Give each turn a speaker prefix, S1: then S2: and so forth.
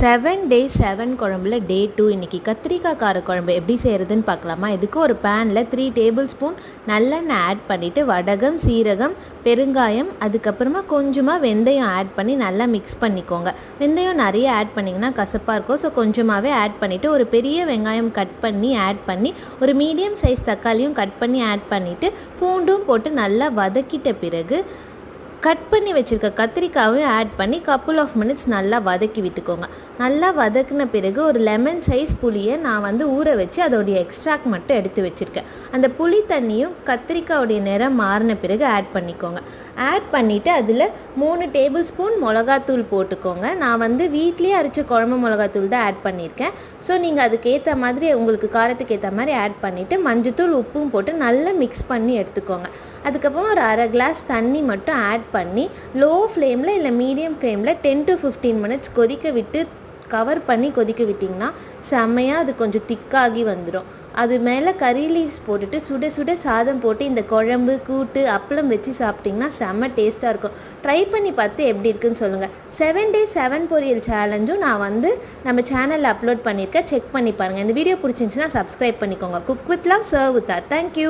S1: 7 டே 7 குழம்புல டே 2 இன்றைக்கி கத்திரிக்காய் கார குழம்பு எப்படி செய்கிறதுன்னு பார்க்கலாமா. இதுக்கு ஒரு பேனில் 3 டேபிள் ஸ்பூன் நல்லெண்ணெய் ஆட் பண்ணிவிட்டு வடகம், சீரகம், பெருங்காயம், அதுக்கப்புறமா கொஞ்சமாக வெந்தயம் ஆட் பண்ணி நல்லா மிக்ஸ் பண்ணிக்கோங்க. வெந்தயம் நிறைய ஆட் பண்ணிங்கன்னா கசப்பாக இருக்கும். ஸோ கொஞ்சமாகவே ஆட் பண்ணிவிட்டு ஒரு பெரிய வெங்காயம் கட் பண்ணி ஆட் பண்ணி ஒரு மீடியம் சைஸ் தக்காளியும் கட் பண்ணி ஆட் பண்ணிவிட்டு பூண்டும் போட்டு நல்லா வதக்கிட்ட பிறகு கட் பண்ணி வச்சுருக்க கத்திரிக்காயும் ஆட் பண்ணி கப்புள் ஆஃப் மினிட்ஸ் நல்லா வதக்கி விட்டுக்கோங்க. நல்லா வதக்கின பிறகு ஒரு லெமன் சைஸ் புளியை நான் ஊற வச்சு அதோடைய எக்ஸ்ட்ராக்ட் மட்டும் எடுத்து வச்சுருக்கேன். அந்த புளி தண்ணியும் கத்திரிக்காயோடைய நிறம் மாறின பிறகு ஆட் பண்ணிக்கோங்க. ஆட் பண்ணிவிட்டு அதில் 3 டேபிள் ஸ்பூன் மிளகாத்தூள் போட்டுக்கோங்க. நான் வீட்லேயே அரைச்ச குழம்பு மிளகாத்தூள் தான் ஆட் பண்ணியிருக்கேன். ஸோ நீங்கள் அதுக்கேற்ற மாதிரி உங்களுக்கு காரத்துக்கு ஏற்ற மாதிரி ஆட் பண்ணிவிட்டு மஞ்சத்தூள் உப்பும் போட்டு நல்லா மிக்ஸ் பண்ணி எடுத்துக்கோங்க. அதுக்கப்புறம் ஒரு அரை கிளாஸ் தண்ணி மட்டும் ஆட் பண்ணி லோ ஃப்ளேமில் இல்லை மீடியம் ஃப்ளேமில் 10 to 15 மினிட்ஸ் கொதிக்க விட்டு கவர் பண்ணி கொதிக்க விட்டிங்கன்னா செம்மையாக அது கொஞ்சம் திக்காகி வந்துடும். அது மேலே கறி லீவ்ஸ் போட்டுட்டு சுட சுட சாதம் போட்டு இந்த குழம்பு, கூட்டு, அப்பளம் வச்சு சாப்பிட்டிங்கன்னா செம்ம டேஸ்ட்டாக இருக்கும். ட்ரை பண்ணி பார்த்து எப்படி இருக்குன்னு சொல்லுங்கள். 7 டே 7 பொரியல் சேலஞ்சும் நான் நம்ம சேனலில் அப்லோட் பண்ணியிருக்கேன். செக் பண்ணி பாருங்கள். இந்த வீடியோ பிடிச்சிருந்துச்சுன்னா சப்ஸ்கிரைப் பண்ணிக்கோங்க. Cook with love, serve with. Thank you.